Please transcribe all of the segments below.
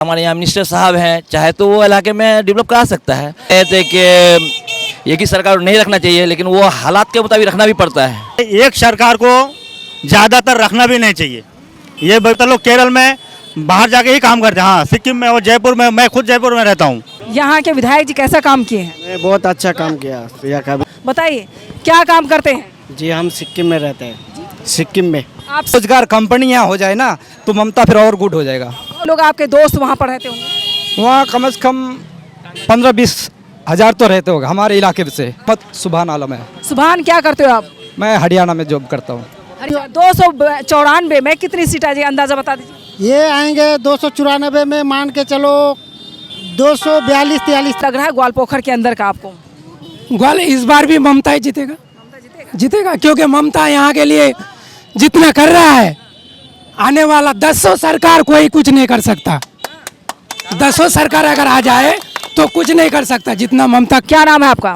हमारे यहाँ मिनिस्टर साहब हैं, चाहे तो वो इलाके में डेवलप करा सकता है। कहते कि एक ही सरकार नहीं रखना चाहिए, लेकिन वो हालात के मुताबिक रखना भी पड़ता है। एक सरकार को ज़्यादातर रखना भी नहीं चाहिए। ये बता लोग केरल में बाहर जाके ही काम करते हैं। हाँ, सिक्किम में और जयपुर में, मैं खुद जयपुर में रहता हूँ। यहाँ के विधायक जी कैसा काम किए हैं? बहुत अच्छा काम किया यहाँ का। बताइए क्या काम करते हैं? जी हम सिक्किम में रहते हैं, सिक्किम में। आप रोजगार कंपनी यहाँ हो जाए ना तो ममता फिर और गुड हो जाएगा। लोग आपके दोस्त वहाँ पर रहते होंगे? वहाँ कम से कम 15-20 हज़ार तो रहते होगा हमारे इलाके से। सुभान आलम है। सुभान, क्या करते हो आप? मैं हरियाणा में जॉब करता हूँ। 294 में कितनी सीट आ जाए, अंदाजा बता दीजिए। ये आएंगे 294 में, मान के चलो 242-43 लग रहा है ग्वालपोखर के अंदर का आपको? ग्वाल इस बार भी ममता ही जीतेगा। जीतेगा क्योंकि ममता यहाँ के लिए जितना कर रहा है, आने वाला 10 सरकार कोई कुछ नहीं कर सकता। 10 सरकार अगर आ जाए तो कुछ नहीं कर सकता जितना ममता। क्या नाम है आपका?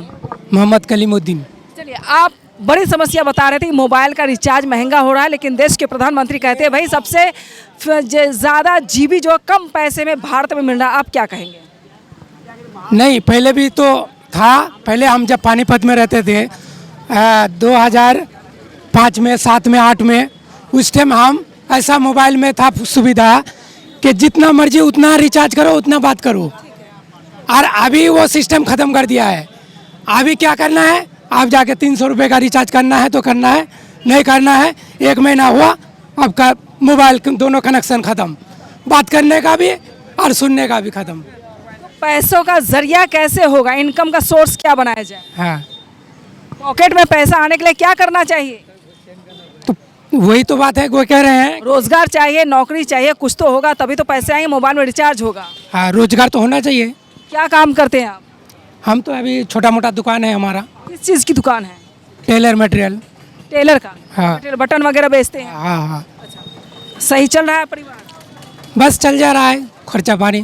मोहम्मद कलीमुद्दीन। चलिए, आप बड़ी समस्या बता रहे थे, मोबाइल का रिचार्ज महंगा हो रहा है, लेकिन देश के प्रधानमंत्री कहते हैं भाई सबसे ज़्यादा जीबी जो कम पैसे में भारत में मिल रहा है। आप क्या कहेंगे? नहीं, पहले भी तो था। पहले हम जब पानीपत में रहते थे 2005 में, 7 में, 8 में, उस टाइम हम ऐसा मोबाइल में था सुविधा कि जितना मर्जी उतना रिचार्ज करो, उतना बात करो। और अभी वो सिस्टम ख़त्म कर दिया है। अभी क्या करना है, आप जाके 300 रुपये का रिचार्ज करना है तो करना है, नहीं करना है 1 महीना हुआ आपका मोबाइल दोनों कनेक्शन ख़त्म, बात करने का भी और सुनने का भी ख़त्म। पैसों का जरिया कैसे होगा? इनकम का सोर्स क्या बनाया जाए? हाँ, पॉकेट में पैसा आने के लिए क्या करना चाहिए? तो वही तो बात है, वो कह रहे हैं रोजगार चाहिए, नौकरी चाहिए, कुछ तो होगा तभी तो पैसे आएंगे, मोबाइल में रिचार्ज होगा। हाँ, रोजगार तो होना चाहिए। क्या काम करते हैं आप? हम तो अभी छोटा मोटा दुकान है हमारा। किस चीज़ की दुकान है? Taylor material. टेलर का? हाँ। मटेरियल, बटन वगैरह बेचते हैं? हाँ हाँ, सही चल रहा है परिवार? बस चल जा रहा है, खर्चा पानी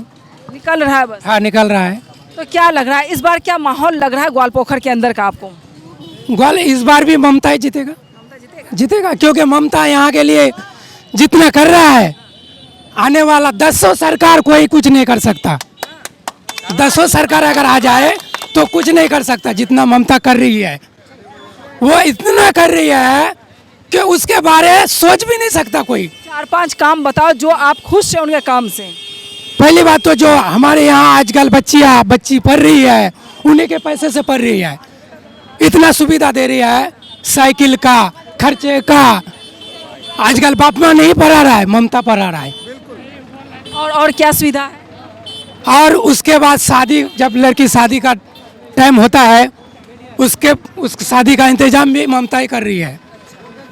निकल रहा है बस? हाँ निकल रहा है। तो क्या लग रहा है इस बार, क्या माहौल लग रहा है ग्वालपोखर के अंदर का आपको? ग्वाल इस बार भी ममता ही जीतेगा। जीतेगा क्योंकि ममता यहाँ के लिए जितना कर रहा है, आने वाला 10 सरकार कोई कुछ नहीं कर सकता। 10 सरकार अगर आ जाए तो कुछ नहीं कर सकता जितना ममता कर रही है। वो इतना कर रही है कि उसके बारे में सोच भी नहीं सकता कोई। 4-5 काम बताओ जो आप खुश हैं उनके काम से। पहली बात तो जो हमारे यहाँ आजकल बच्ची पढ़ रही है, उन्हीं के पैसे से पढ़ रही है। इतना सुविधा दे रही है, साइकिल का, खर्चे का। आजकल बाप माँ नहीं पढ़ा रहा है, ममता पढ़ा रहा है। और क्या सुविधा है? और उसके बाद शादी, जब लड़की शादी का टाइम होता है, उस शादी का इंतजाम भी ममता ही कर रही है।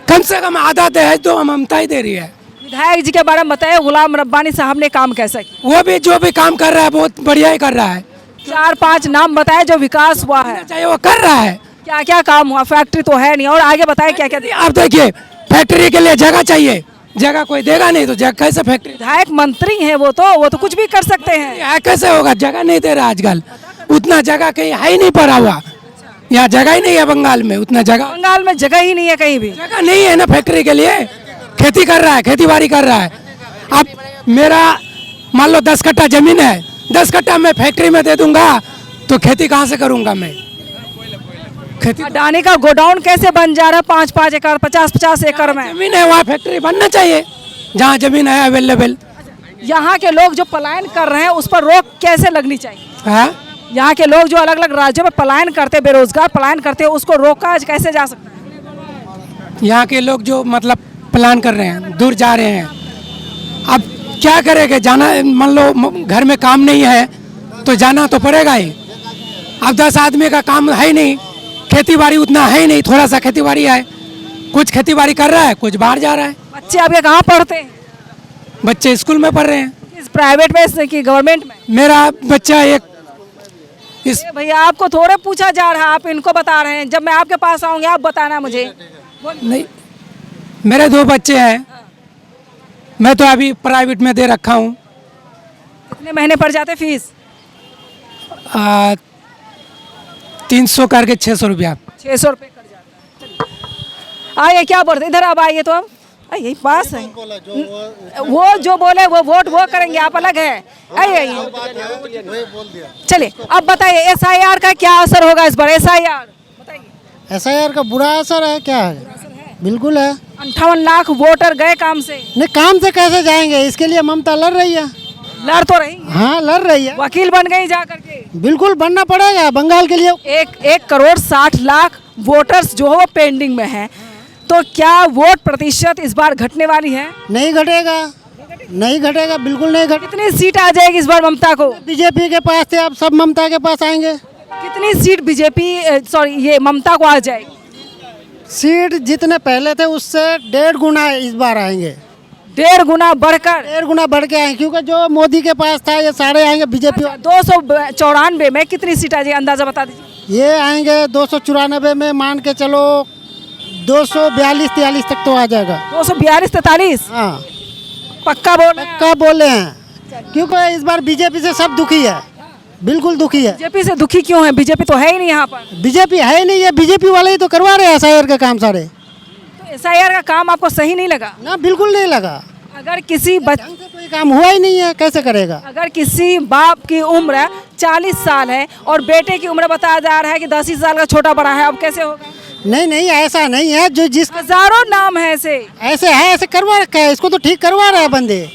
कम से कम आधा दहेज तो ममता ही दे रही है। विधायक जी के बारे में बताइए, गुलाम रब्बानी साहब ने काम कैसा किया? वो भी जो भी काम कर रहा है बहुत बढ़िया ही कर रहा है। 4-5 नाम बताए जो विकास हुआ है। चाहिए वो कर रहा है। क्या क्या काम हुआ? फैक्ट्री तो है नहीं, और आगे बताए क्या क्या? अब देखिए, फैक्ट्री के लिए जगह चाहिए, जगह कोई देगा नहीं तो जगह कैसे फैक्ट्री? विधायक मंत्री हैं वो तो कुछ भी कर सकते हैं। कैसे होगा? जगह नहीं दे रहा आजकल। उतना जगह कहीं है ही नहीं पड़ा हुआ। यहाँ जगह ही नहीं है बंगाल में, उतना जगह। बंगाल में जगह ही नहीं है, कहीं भी जगह नहीं है ना फैक्ट्री के लिए। खेती कर रहा है, खेती बाड़ी कर रहा है। अब मेरा मान लो 10 कट्ठा जमीन है, 10 कट्ठा मैं फैक्ट्री में दे दूंगा तो खेती कहाँ से करूंगा मैं? खेती अडानी का गोडाउन कैसे बन जा रहा है 5-5 एकड़, 50-50 एकड़ में जमीन है, वहाँ फैक्ट्री बनना चाहिए जहाँ जमीन है अवेलेबल। यहाँ के लोग जो पलायन कर रहे हैं उस पर रोक कैसे लगनी चाहिए? हाँ, यहाँ के लोग जो अलग अलग राज्यों में पलायन करते, बेरोजगार पलायन करते हैं, उसको रोका कैसे जा सकता है? यहाँ के लोग जो मतलब प्लान कर रहे हैं, दूर जा रहे हैं, अब क्या करेंगे? जाना, मान लो घर में काम नहीं है तो जाना तो पड़ेगा ही। अब 10 आदमी का काम है ही नहीं, खेती बाड़ी उतना है ही नहीं, थोड़ा सा खेती बाड़ी है, कुछ खेती बाड़ी कर रहा है, कुछ बाहर जा रहा है। बच्चे आपके कहाँ पढ़ते हैं? बच्चे स्कूल में पढ़ रहे हैं। किस प्राइवेट में कि गवर्नमेंट में? मेरा बच्चा एक भैया आपको थोड़े पूछा जा रहा है, आप इनको बता रहे हैं। जब मैं आपके पास आऊंगी आप बताना मुझे। नहीं, मेरे 2 बच्चे हैं, मैं तो अभी प्राइवेट में दे रखा हूँ। कितने महीने पड़ जाते फीस? 300 करके 600 रुपया। 600 रुपये कर जाता है। आइए, क्या बढ़ते, इधर अब आइए तो। अब यही पास है। वो जो बोले वो वोट वो करेंगे, आप अलग है। चलिए अब बताइए SIR का क्या असर होगा इस बार? SIR बताइए। SIR का बुरा असर है क्या है? बिल्कुल है। 58 लाख वोटर गए काम से। नहीं, काम से कैसे जाएंगे? इसके लिए ममता लड़ रही है। लड़ तो रही, हाँ लड़ रही है। वकील बन गई जा करके। बिल्कुल बनना पड़ेगा बंगाल के लिए। 1,60,00,000 वोटर्स जो है वो पेंडिंग में हैं, तो क्या वोट प्रतिशत इस बार घटने वाली है? नहीं घटेगा, नहीं घटेगा, बिल्कुल नहीं घटेगा। कितनी सीट आ जाएगी इस बार ममता को? बीजेपी के पास थे, अब सब ममता के पास आएंगे। कितनी सीट ये ममता को आ जाएगी? सीट जितने पहले थे उससे 1.5 गुना इस बार आएंगे। 1.5 गुना बढ़कर? 1.5 गुना बढ़ के आएंगे, क्योंकि जो मोदी के पास था ये सारे आएंगे बीजेपी। 294 में कितनी सीट आ जाएगी अंदाजा बता दीजिए। ये आएंगे 294 में, मान के चलो 242-43 तक तो आ जाएगा। 242-43? हाँ पक्का बोल रहे हैं? पक्का बोले हैं, क्योंकि इस बार बीजेपी से सब दुखी है, बिल्कुल दुखी है। बीजेपी से दुखी क्यों है? बीजेपी तो है ही नहीं यहाँ पर। बीजेपी है ही नहीं, ये बीजेपी वाले ही तो करवा रहे हैं SIR का काम सारे। तो SIR का काम आपको सही नहीं लगा? ना, बिल्कुल नहीं लगा। अगर किसी ढंग से कोई काम हुआ ही नहीं है, कैसे करेगा? अगर किसी बाप की उम्र 40 साल है और बेटे की उम्र बताया जा रहा है कि 10 ही साल का छोटा बड़ा है, अब कैसे होगा? नहीं नहीं, ऐसा नहीं है। जो जिस हजारों नाम है ऐसे है, ऐसे करवा रखा है। इसको तो ठीक करवा रहे हैं बंदे।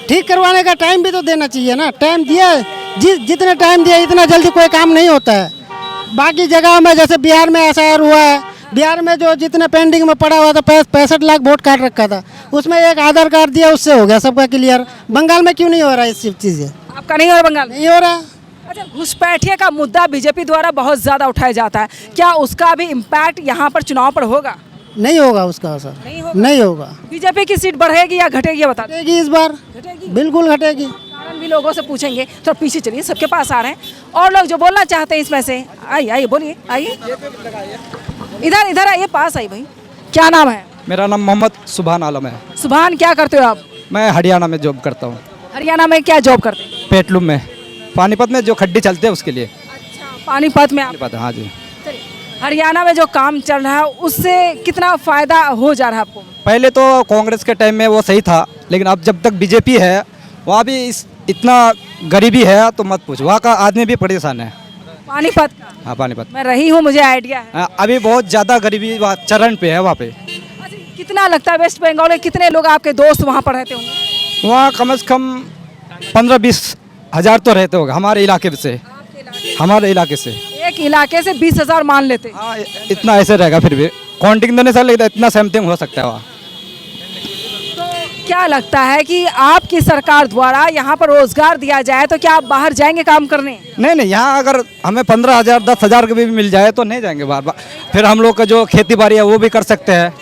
ठीक करवाने का टाइम भी तो देना चाहिए ना। टाइम दिया, जितने टाइम दिया इतना जल्दी कोई काम नहीं होता है। बाकी जगह में जैसे बिहार में SIR हुआ है, बिहार में जो जितने पेंडिंग में पड़ा हुआ था 65 लाख वोट काट रखा था, उसमें एक आधार कार्ड दिया, उससे हो गया सबका क्लियर। बंगाल में क्यों नहीं हो रहा है इस चीज़ें? आपका नहीं हो रहा बंगाल? नहीं हो रहा। अच्छा, घुसपैठिए का मुद्दा बीजेपी द्वारा बहुत ज्यादा उठाया जाता है, क्या उसका भी इम्पैक्ट यहाँ पर चुनाव पर होगा? नहीं होगा उसका असर, नहीं होगा। बीजेपी की सीट बढ़ेगी या घटेगी ये बता दें। घटेगी इस बार, घटेगी? बिल्कुल घटेगी। कारण भी लोगों से पूछेंगे। तो पीछे चलिए, सबके पास आ रहे हैं और लोग जो बोलना चाहते हैं इसमें से। आइए आइए, बोलिए, आइए इधर इधर आइए, पास आइए भाई। क्या नाम है? मेरा नाम मोहम्मद सुभान आलम है। सुभान, क्या करते हो आप? मैं हरियाणा में जॉब करता हूँ। हरियाणा में क्या जॉब करते हैं? पेटलूम में, पानीपत में जो खड्डे चलते हैं उसके लिए। अच्छा, पानीपत में आप? पानीपत, हाँ जी। चलिए, हरियाणा में जो काम चल रहा है उससे कितना फायदा हो जा रहा है आपको? पहले तो कांग्रेस के टाइम में वो सही था, लेकिन अब जब तक बीजेपी है वहाँ भी इतना गरीबी है तो मत पूछ। वहाँ का आदमी भी परेशान है। पानीपत का? हाँ, पानीपत। मैं रही हूँ, मुझे आइडिया है। हाँ, अभी बहुत ज़्यादा गरीबी वहाँ चरण पे है वहाँ पे। अच्छा, कितना लगता है वेस्ट बंगाल में कितने लोग आपके दोस्त वहाँ पर रहते होंगे? वहाँ कम से कम 15-20 हज़ार तो रहते होगा हमारे इलाके से। हमारे इलाके से एक इलाके से 20,000 मान लेते हैं। हाँ, इतना ऐसे रहेगा। फिर भी काउंटिंग तो नहीं सर, लेकिन इतना समथिंग हो सकता है वहाँ। क्या लगता है कि आपकी सरकार द्वारा यहाँ पर रोजगार दिया जाए तो क्या आप बाहर जाएंगे काम करने? नहीं, यहाँ अगर हमें 15,000 10,000 के भी मिल जाए तो नहीं जाएंगे बार बार। फिर हम लोग का जो खेती बाड़ी है वो भी कर सकते हैं,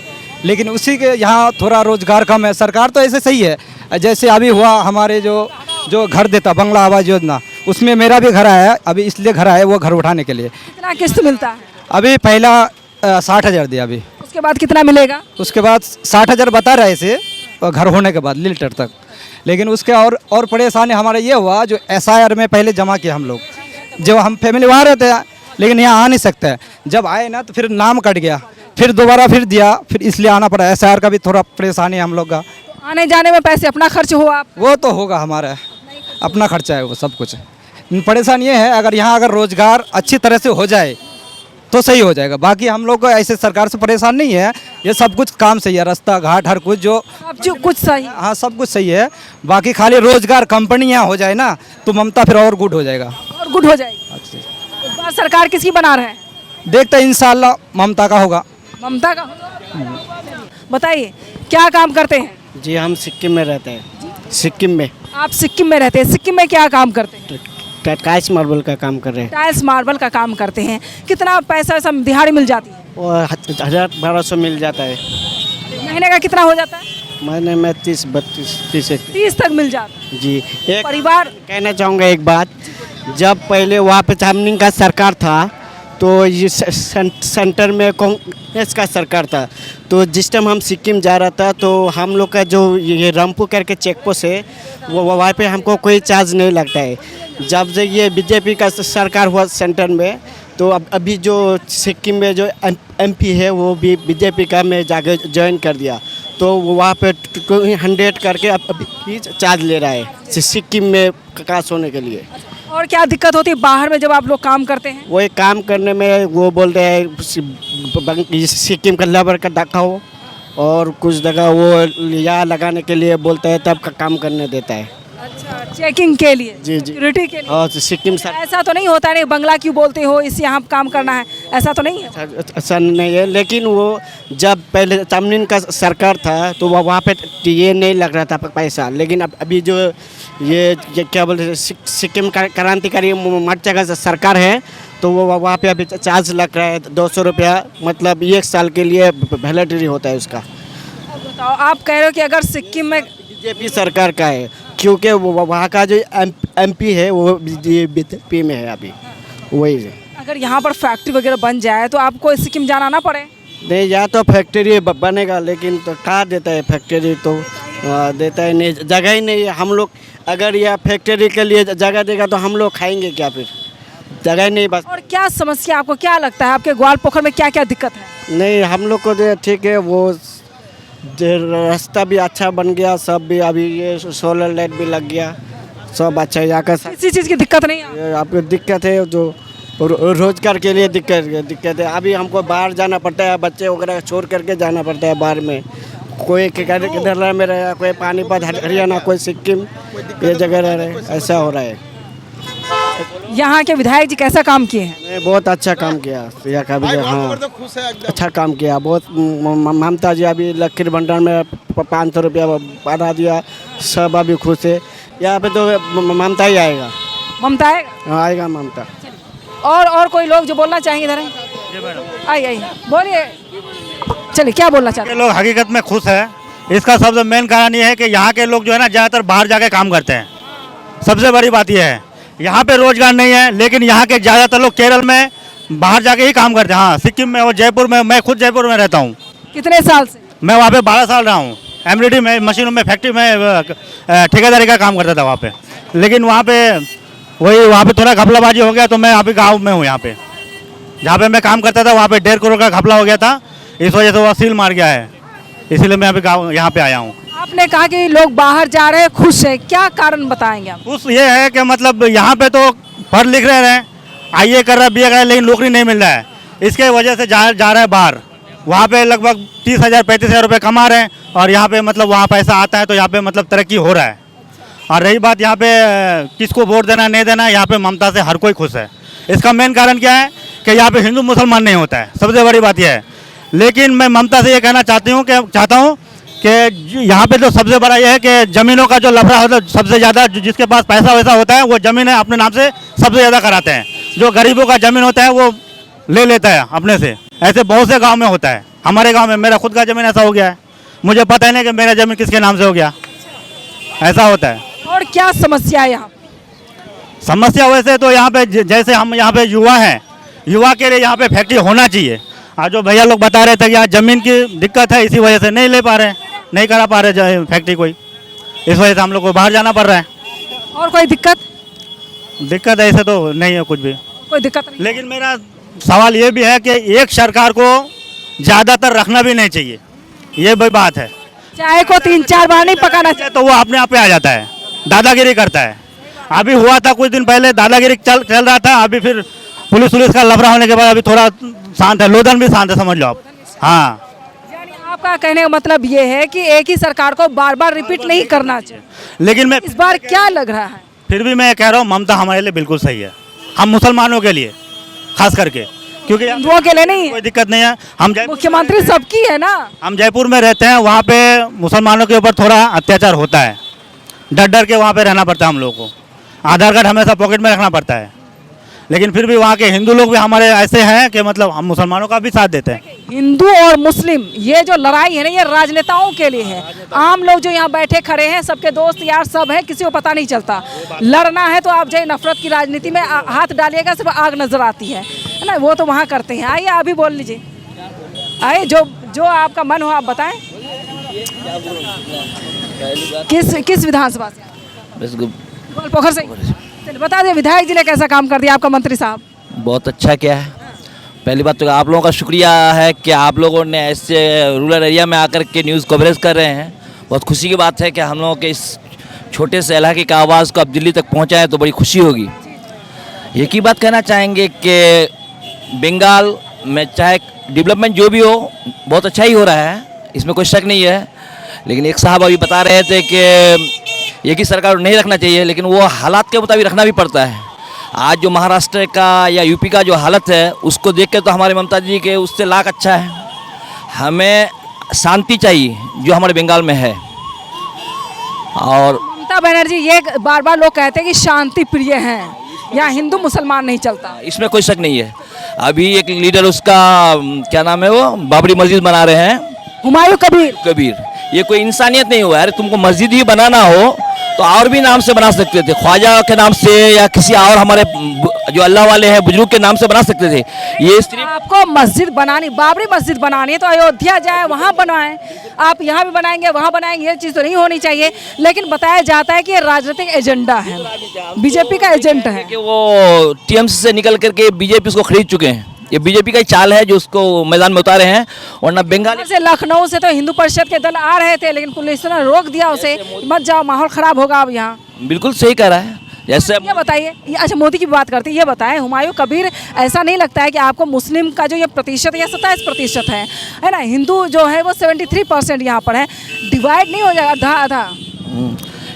लेकिन उसी के यहाँ थोड़ा रोजगार कम है। सरकार तो ऐसे सही है, जैसे अभी हुआ हमारे जो घर देता बंगला आवास योजना, उसमें मेरा भी घर आया है। अभी इसलिए घर आया वो घर उठाने के लिए। कितना किस्त मिलता है? अभी पहला 60,000 दिया। अभी उसके बाद कितना मिलेगा? उसके बाद 60,000 बता रहे थे घर होने के बाद लिल्टर तक। लेकिन उसके और परेशानी हमारा ये हुआ, जो SIR में पहले जमा किया हम लोग, जब हम फैमिली वहाँ रहते हैं लेकिन यहाँ आ नहीं सकते हैं। जब आए ना तो फिर नाम कट गया, फिर दोबारा फिर दिया, फिर इसलिए आना पड़ा। SIR का भी थोड़ा परेशानी है हम लोग का। आने जाने में पैसे अपना खर्च हो आप? वो तो होगा, हमारा अपना खर्चा है वो सब कुछ। परेशानी ये है, अगर रोजगार अच्छी तरह से हो जाए तो सही हो जाएगा। बाकी हम लोग को ऐसे सरकार से परेशान नहीं है, ये सब कुछ काम सही है, रास्ता घाट हर कुछ जो कुछ सही। हाँ, सब कुछ सही है। बाकी खाली रोजगार कंपनियाँ हो जाए ना तो ममता फिर और गुड हो जाएगा। और गुड हो जाएगी। अच्छा, इस बार सरकार किसकी बना रहे हैं? देखते हैं, इंशाल्लाह ममता का होगा। ममता का? बताइए, क्या काम करते हैं? जी हम सिक्किम में रहते हैं। सिक्किम में। आप सिक्किम में रहते हैं, सिक्किम में क्या काम करते हैं? टाइल्स मार्बल का काम कर रहे हैं। टाइल्स मार्बल का काम करते हैं। कितना पैसा वैसा दिहाड़ी मिल जाती है? वो 1,000-1,200 मिल जाता है। महीने का कितना हो जाता है? महीने में 30-32 30 तक मिल जाता है। जी। एक परिवार कहना चाहूँगा एक बात, जब पहले वहाँ पे चामनिंग का सरकार था तो ये सेंटर में कांग्रेस का सरकार था, तो जिस टाइम हम सिक्किम जा रहा था तो हम लोग का जो ये रंपू करके चेक पोस्ट है वो वहाँ पे हमको कोई चार्ज नहीं लगता है। जब से ये बीजेपी का सरकार हुआ सेंटर में, तो अभी जो सिक्किम में जो MP है वो भी बीजेपी का में जाके ज्वाइन कर दिया, तो वहाँ पे 100 करके अभी चार्ज ले रहा है सिक्किम में काश होने के लिए। और क्या दिक्कत होती है बाहर में जब आप लोग काम करते हैं? वो एक काम करने में वो बोलते हैं सिक्किम का लेबर का दिखाओ, और कुछ जगह वो यहाँ लगाने के लिए बोलता है, तब का काम करने देता है। अच्छा, चेकिंग के लिए, जी जी, सिक्योरिटी के लिए। और सिक्किम सर ऐसा तो नहीं होता नहीं बंगला क्यों बोलते हो, इस यहाँ काम करना है, ऐसा तो नहीं है? ऐसा नहीं है, लेकिन वो जब पहले तमनीन का सरकार था तो वहाँ पे ये नहीं लग रहा था पैसा, लेकिन अभी जो ये क्या बोलते हैं सिक्किम क्रांतिकारी मोर्चा का सरकार है, तो वो वहाँ पे अभी चार्ज लग रहा है 200 रुपया, मतलब 1 साल के लिए वैलिडिटी होता है उसका। बताओ, आप कह रहे हो कि अगर सिक्किम में बीजेपी सरकार का है, क्योंकि वो वहाँ का जो एमपी है वो बीजेपी में है अभी, वही है। अगर यहाँ पर फैक्ट्री वगैरह बन जाए तो आपको सिक्किम जाना ना पड़े? नहीं, या तो फैक्ट्री बनेगा, लेकिन तो कहाँ देता है फैक्ट्री, तो देता है नहीं, जगह ही नहीं है। हम लोग अगर यह फैक्ट्री के लिए जगह देगा तो हम लोग खाएंगे क्या, फिर जगह ही नहीं बस। और क्या समस्या, आपको क्या लगता है आपके ग्वालपोखर में क्या क्या दिक्कत है? नहीं, हम लोग को जो ठीक है, वो रास्ता भी अच्छा बन गया, सब भी, अभी ये सोलर लाइट भी लग गया, सब अच्छा है। यहाँ का किसी चीज़ की दिक्कत नहीं है? आपको दिक्कत है जो रोजगार के लिए दिक्कत है। अभी हमको बाहर जाना पड़ता है, बच्चे वगैरह छोड़ करके जाना पड़ता है बाहर में, कोई केरला में रहा, कोई पानीपत हरियाणा, कोई सिक्किम, ये जगह रह रहे, ऐसा हो रहा है। यहाँ के विधायक जी कैसा काम किए हैं? बहुत अच्छा काम किया यहाँ का भी, हाँ अच्छा काम किया बहुत। ममता जी अभी लकीर भंडार में 500 रुपया बढ़ा दिया, सब अभी खुश है। यहाँ पे तो ममता ही आएगा। ममता आएगा? हाँ, आएगा ममता। और कोई लोग जो बोलना चाहेंगे इधर आइए, बोलिए, चलिए क्या बोलना चाहते के लोग हकीकत में खुश है। इसका सबसे मेन कारण ये है कि यहाँ के लोग जो है ना ज़्यादातर बाहर जाके काम करते हैं। सबसे बड़ी बात यह है, यहाँ पे रोजगार नहीं है, लेकिन यहाँ के ज़्यादातर लोग केरल में बाहर जाके ही काम करते हैं। हाँ, सिक्किम में और जयपुर में, मैं खुद जयपुर में रहता हूँ। कितने साल से? मैं वहाँ पे 12 साल रहा हूँ। एमडीडी में, मशीनों में, फैक्ट्री में ठेकेदारी का काम करता था वहाँ पे। लेकिन वहाँ पे थोड़ा घपलाबाजी हो गया, तो मैं अभी गाँव में हूँ। यहाँ पे जहाँ पे मैं काम करता था वहाँ पे 1.5 करोड़ का घपला हो गया था, इस वजह से वो सील मार गया है, इसीलिए मैं अभी गाँव यहाँ पे आया हूँ। आपने कहा कि लोग बाहर जा रहे हैं, खुश है, क्या कारण बताएंगे आप? खुश ये है कि मतलब यहाँ पे तो पढ़ लिख रहे हैं, आईए कर रहा है, बीए कर रहा है, लेकिन नौकरी नहीं मिल रहा है, इसके वजह से जा रहा है बाहर। वहाँ पे लगभग 30,000 35,000 रुपये कमा रहे हैं, और यहाँ पे मतलब वहाँ पैसा आता है, तो यहाँ पे मतलब तरक्की हो रहा है। और रही बात यहाँ पे किसको वोट देना नहीं देना, यहाँ पे ममता से हर कोई खुश है। इसका मेन कारण क्या है कि यहाँ पे हिंदू मुसलमान नहीं होता है, सबसे बड़ी बात यह है। लेकिन मैं ममता से ये कहना चाहता हूँ कि यहाँ पे तो सबसे बड़ा ये है कि ज़मीनों का जो लफड़ा होता है, सबसे ज़्यादा जिसके पास पैसा वैसा होता है वो ज़मीन है अपने नाम से सबसे ज़्यादा कराते हैं। जो गरीबों का ज़मीन होता है वो ले लेता है अपने से। ऐसे बहुत से गांव में होता है। हमारे गांव में मेरा खुद का ज़मीन ऐसा हो गया है, मुझे पता ही नहीं कि मेरा ज़मीन किसके नाम से हो गया, ऐसा होता है। और क्या समस्या है यहाँ? समस्या वैसे तो यहाँ पे जैसे हम यहाँ पे युवा हैं, युवा के लिए यहाँ पे फैक्ट्री होना चाहिए। आज जो भैया लोग बता रहे थे कि यहाँ ज़मीन की दिक्कत है, इसी वजह से नहीं ले पा रहे हैं, नहीं करा पा रहे फैक्ट्री कोई, इस वजह से हम लोग को बाहर जाना पड़ रहा है। और कोई दिक्कत ऐसे तो नहीं है कुछ भी, कोई दिक्कत नहीं। लेकिन मेरा सवाल ये भी है कि एक सरकार को ज़्यादातर रखना भी नहीं चाहिए, ये भी बात है। चाय को 3-4 बार नहीं पकाना चाहिए, तो वो अपने आप पे आ जाता है, दादागिरी करता है। अभी हुआ था कुछ दिन पहले, दादागिरी चल रहा था, अभी फिर पुलिस का लफड़ा होने के बाद अभी थोड़ा शांत है, लोधन भी शांत है, समझ लो आप। हाँ, यानी आपका कहने का मतलब ये है कि एक ही सरकार को बार बार रिपीट नहीं करना चाहिए। लेकिन मैं इस बार क्या लग रहा है? फिर भी मैं कह रहा हूँ ममता हमारे लिए बिल्कुल सही है, हम मुसलमानों के लिए खास करके, क्योंकि हिंदुओं के लिए नहीं है, कोई दिक्कत नहीं है। हम मुख्यमंत्री सबकी है ना। हम जयपुर में रहते हैं, वहाँ पे मुसलमानों के ऊपर थोड़ा अत्याचार होता है, डर के वहाँ पे रहना पड़ता है हम लोगों को, आधार कार्ड हमेशा पॉकेट में रखना पड़ता है। लेकिन फिर भी वहाँ के हिंदू लोग भी हमारे ऐसे हैं कि मतलब हम मुसलमानों का भी साथ देते हैं। हिंदू और मुस्लिम ये जो लड़ाई है ना, ये राजनेताओं के लिए है। आम लोग जो यहाँ बैठे खड़े हैं, सबके दोस्त यार सब हैं, किसी को पता नहीं चलता। लड़ना है तो आप जो नफरत की राजनीति में हाथ डालिएगा, सिर्फ आग नजर आती है ना, वो तो वहाँ करते हैं। आइए अभी बोल लीजिए, आइए जो आपका मन हो आप बताएं। किस विधानसभा से? ग्वालपोखर से। चलिए बता दें, विधायक जी ने कैसा काम कर दिया आपका मंत्री साहब? बहुत अच्छा किया है, पहली बात तो आप लोगों का शुक्रिया है कि आप लोगों ने ऐसे रूरल एरिया में आकर के न्यूज़ कवरेज कर रहे हैं। बहुत खुशी की बात है कि हम लोगों के इस छोटे से इलाके का आवाज़ को अब दिल्ली तक पहुंचाएं तो बड़ी खुशी होगी। एक ही बात कहना चाहेंगे कि बंगाल में चाहे डेवलपमेंट जो भी हो बहुत अच्छा ही हो रहा है, इसमें कोई शक नहीं है। लेकिन एक साहब अभी बता रहे थे कि एक ही सरकार नहीं रखना चाहिए, लेकिन वो हालात के मुताबिक रखना भी पड़ता है। आज जो महाराष्ट्र का या यूपी का जो हालत है उसको देख के तो हमारे ममता जी के उससे लाख अच्छा है। हमें शांति चाहिए जो हमारे बंगाल में है। और ममता बनर्जी ये बार बार लोग कहते हैं कि शांति प्रिय हैं, यहाँ हिंदू मुसलमान नहीं चलता। इसमें कोई शक नहीं है। अभी एक लीडर उसका क्या नाम है, वो बाबरी मस्जिद बना रहे हैं, हुमायूं कबीर। ये कोई इंसानियत नहीं हुआ। अरे तुमको मस्जिद ही बनाना हो तो और भी नाम से बना सकते थे, ख्वाजा के नाम से या किसी और हमारे जो अल्लाह वाले हैं बुजुर्ग के नाम से बना सकते थे। ये सिर्फ आपको मस्जिद बनानी, बाबरी मस्जिद बनानी है तो अयोध्या जाए वहाँ बनवाएं। आप यहाँ भी बनाएंगे वहाँ बनाएंगे, ये चीज़ तो नहीं होनी चाहिए। लेकिन बताया जाता है कि ये राजनीतिक एजेंडा है, बीजेपी का एजेंट है कि वो टीएमसी से निकल करके बीजेपी उसको खरीद चुके हैं। ये बीजेपी का ही चाल है जो उसको मैदान में उतारे हैं। वरना बंगाल से लखनऊ से तो हिंदू परिषद के दल आ रहे थे, लेकिन पुलिस ने रोक दिया उसे, मत जाओ माहौल खराब होगा अब यहाँ। बिल्कुल सही कह रहा है। जैसे ये बताइए, अच्छा मोदी की बात करते हैं, ये बताएं हुमायूं कबीर, ऐसा नहीं लगता है कि आपको मुस्लिम का जो ये प्रतिशत है 27% है ना, हिंदू जो है वो 73% यहाँ पर है, डिवाइड नहीं हो जाएगा आधा आधा?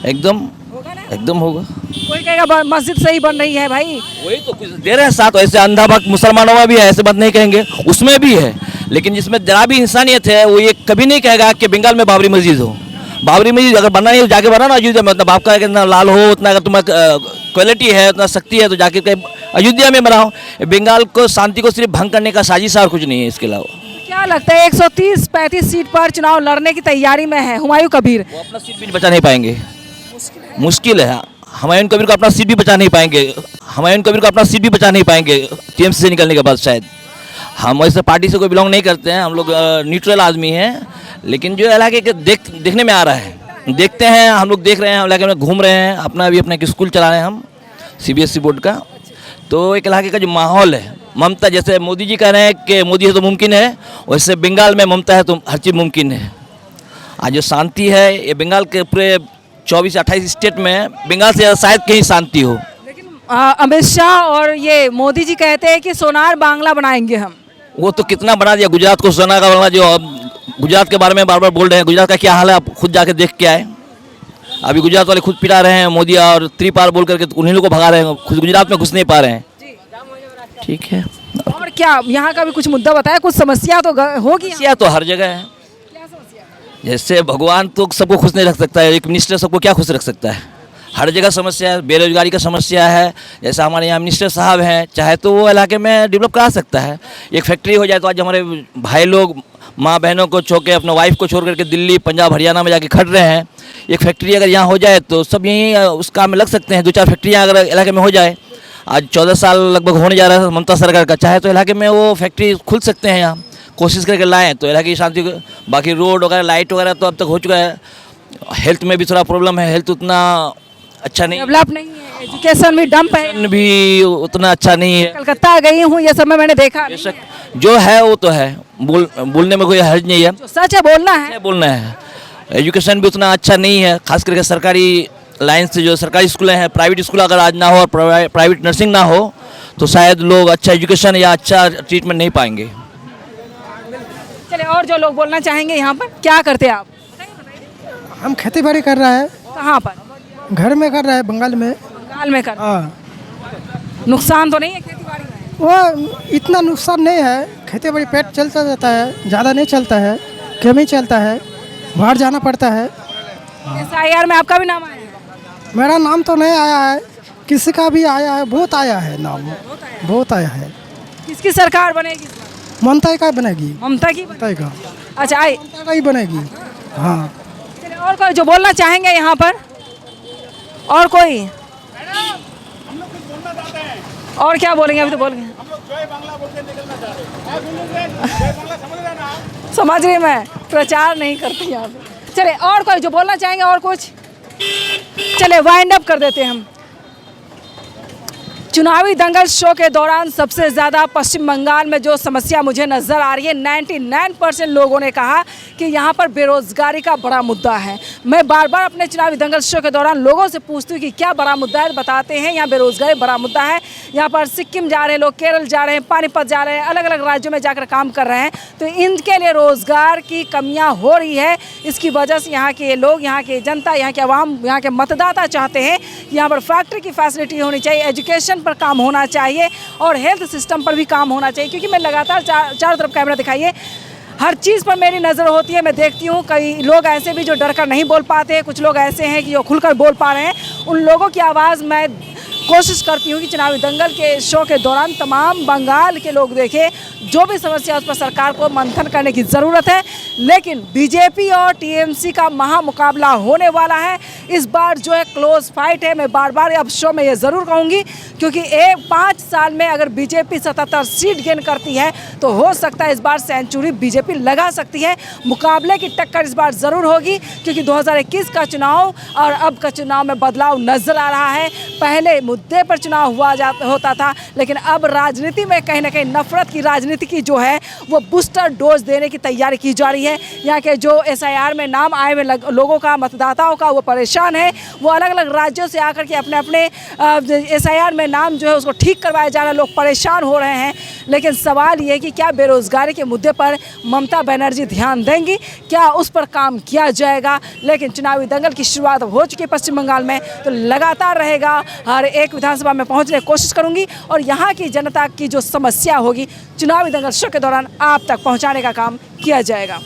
एकदम होगा। कोई कहेगा मस्जिद सही बन रही है, भाई वही तो कुछ दे रहे हैं साथ। ऐसे अंधा भक्त मुसलमानों में भी है, ऐसे बात नहीं कहेंगे, उसमें भी है। लेकिन जिसमें जरा भी इंसानियत है वो ये कभी नहीं कहेगा कि बंगाल में बाबरी मस्जिद हो। बाबरी मस्जिद अगर बनना है जाके बना ना अयोध्या में, मतलब आपका कितना लाल हो उतना, अगर तुम्हारा क्वालिटी है उतना शक्ति है तो जाके अयोध्या में बनाओ। बंगाल को शांति को सिर्फ भंग करने का साजिश और कुछ नहीं है। इसके अलावा क्या लगता है 130-35 सीट पर चुनाव लड़ने की तैयारी में है हुमायूं कबीर? वो अपना सीट भी बचा नहीं पाएंगे, मुश्किल है। हुमायूं कबीर को अपना सीट भी बचा नहीं पाएंगे टीएमसी से निकलने के बाद शायद। हम ऐसे पार्टी से कोई बिलोंग नहीं करते हैं, हम लोग न्यूट्रल आदमी हैं। लेकिन जो इलाके के देखने में आ रहा है, देखते हैं, हम लोग देख रहे हैं, इलाके में घूम रहे हैं, अपना भी अपना एक स्कूल चला रहे हैं हम CBSE बोर्ड का। तो एक इलाके का जो माहौल है, ममता जैसे मोदी जी कह रहे हैं कि मोदी है तो मुमकिन है, वैसे बंगाल में ममता है तो हर चीज़ मुमकिन है। आज जो शांति है ये बंगाल के पूरे 24 या 28 स्टेट में बंगाल से शायद कहीं शांति हो। अमित शाह और ये मोदी जी कहते हैं कि सोनार बांग्ला बनाएंगे हम। वो तो कितना बना दिया गुजरात को, सोना का बांग्ला। जो अब गुजरात के बारे में बार बार बोल रहे हैं, गुजरात का क्या हाल है आप खुद जाके देख के आए। अभी गुजरात वाले खुद पिटा रहे हैं मोदी और त्रिपार बोल करके उन्हीं लोगों को भगा रहे हैं, खुद गुजरात में घुस नहीं पा रहे हैं। ठीक है, और क्या यहाँ का भी कुछ मुद्दा बताया? कुछ समस्या तो होगी। समस्या तो हर जगह है। जैसे भगवान तो सबको खुश नहीं रख सकता है, एक मिनिस्टर सबको क्या खुश रख सकता है? हर जगह समस्या है, बेरोजगारी का समस्या है। जैसे हमारे यहाँ मिनिस्टर साहब हैं, चाहे तो वो इलाके में डेवलप करा सकता है। एक फैक्ट्री हो जाए तो आज हमारे भाई लोग माँ बहनों को छोड़ के अपने वाइफ को छोड़ करके दिल्ली पंजाब हरियाणा में जाके खट रहे हैं। एक फैक्ट्री अगर यहाँ हो जाए तो सब यहीं उस काम में लग सकते हैं। 2-4 फैक्ट्रियाँ अगर इलाके में हो जाए, आज 14 साल लगभग होने जा रहा है ममता सरकार का, चाहे तो इलाके में वो फैक्ट्री खुल सकते हैं। यहाँ कोशिश करके लाएँ तो इलाके की शांति। बाकी रोड वगैरह लाइट वगैरह तो अब तक हो चुका है। हेल्थ में भी थोड़ा प्रॉब्लम है, हेल्थ उतना अच्छा नहीं, डेवलप नहीं है, एजुकेशन भी डंप है, भी उतना अच्छा नहीं है। कलकत्ता गई हूँ, ये सब में मैंने देखा। बेशक जो है वो तो है, बोलने में कोई हर्ज नहीं है, जो सच है बोलना है। एजुकेशन भी उतना अच्छा नहीं है, खास करके सरकारी लाइन से जो सरकारी स्कूलें हैं। प्राइवेट स्कूल अगर आज ना हो और प्राइवेट नर्सिंग ना हो तो शायद लोग अच्छा एजुकेशन या अच्छा ट्रीटमेंट नहीं पाएंगे। चलिए, और जो लोग बोलना चाहेंगे यहाँ पर, क्या करते हैं आप? हम खेती बाड़ी कर रहा है। कहाँ पर? घर में कर रहा है, बंगाल में। बंगाल में कर। हाँ, नुकसान तो नहीं है खेती बाड़ी में? वो इतना नुकसान नहीं है, खेती बाड़ी पेट चलता रहता है, ज़्यादा नहीं चलता है, कम ही चलता है, बाहर जाना पड़ता है। SIR में आपका भी नाम आया है? मेरा नाम तो नहीं आया है, किसी का भी आया है, बहुत आया है नाम, बहुत आया है। किसकी सरकार बनेगी इस बार? ममता का बनेगी, ममता की? ममता का, अच्छा, आई ममता का ही बनेगी। हाँ, चलिए, और कोई जो बोलना चाहेंगे यहाँ पर? और कोई? और क्या बोलेंगे? अभी तो बोल गए। समझ रही मैं, प्रचार नहीं करती यहाँ पे। चले, और कोई जो बोलना चाहेंगे? और कुछ? चले, वाइंड अप कर देते हैं हम। चुनावी दंगल शो के दौरान सबसे ज़्यादा पश्चिम बंगाल में जो समस्या मुझे नज़र आ रही है, 99% लोगों ने कहा कि यहाँ पर बेरोज़गारी का बड़ा मुद्दा है। मैं बार बार अपने चुनावी दंगल शो के दौरान लोगों से पूछती हूँ कि क्या बड़ा मुद्दा है, बताते हैं यहाँ बेरोज़गारी बड़ा मुद्दा है। यहाँ पर सिक्किम जा रहे हैं लोग, केरल जा रहे हैं, पानीपत जा रहे हैं, अलग अलग राज्यों में जाकर काम कर रहे हैं, तो इनके लिए रोज़गार की कमियाँ हो रही है। इसकी वजह से यहाँ के लोग, यहाँ की जनता, यहाँ के अवाम, यहाँ के मतदाता चाहते हैं कि यहाँ पर फैक्ट्री की फैसिलिटी होनी चाहिए, एजुकेशन पर काम होना चाहिए और हेल्थ सिस्टम पर भी काम होना चाहिए। क्योंकि मैं लगातार चारों तरफ कैमरा दिखाइए, हर चीज़ पर मेरी नज़र होती है। मैं देखती हूँ कई लोग ऐसे भी जो डर कर नहीं बोल पाते हैं, कुछ लोग ऐसे हैं कि जो खुलकर बोल पा रहे हैं। उन लोगों की आवाज़ मैं कोशिश करती हूँ कि चुनावी दंगल के शो के दौरान तमाम बंगाल के लोग देखें, जो भी समस्या उस पर सरकार को मंथन करने की ज़रूरत है। लेकिन बीजेपी और टीएमसी का महामुकाबला होने वाला है। इस बार जो है क्लोज फाइट है। मैं बार बार अब शो में ये ज़रूर कहूँगी, क्योंकि 5 साल में अगर बीजेपी 77 सीट गेन करती है तो हो सकता है इस बार सेंचुरी बीजेपी लगा सकती है। मुकाबले की टक्कर इस बार ज़रूर होगी, क्योंकि 2021 का चुनाव और अब का चुनाव में बदलाव नज़र आ रहा है। पहले मुद्दे पर चुनाव होता था, लेकिन अब राजनीति में कहीं ना कहीं नफरत की राजनीति की जो है वो बूस्टर डोज देने की तैयारी की जा रही है। यहाँ के जो SIR में नाम आए हुए लोगों का, मतदाताओं का, वो परेशान है। वो अलग अलग राज्यों से आकर के अपने अपने SIR में नाम जो है उसको ठीक करवाया जा रहा है, लोग परेशान हो रहे हैं। लेकिन सवाल ये है कि क्या बेरोज़गारी के मुद्दे पर ममता बनर्जी ध्यान देंगी, क्या उस पर काम किया जाएगा। लेकिन चुनावी दंगल की शुरुआत हो चुकी है पश्चिम बंगाल में, तो लगातार रहेगा। हर एक विधानसभा में पहुंचने की कोशिश करूंगी और यहाँ की जनता की जो समस्या होगी चुनावी दंगल शो के दौरान आप तक पहुँचाने का काम किया जाएगा।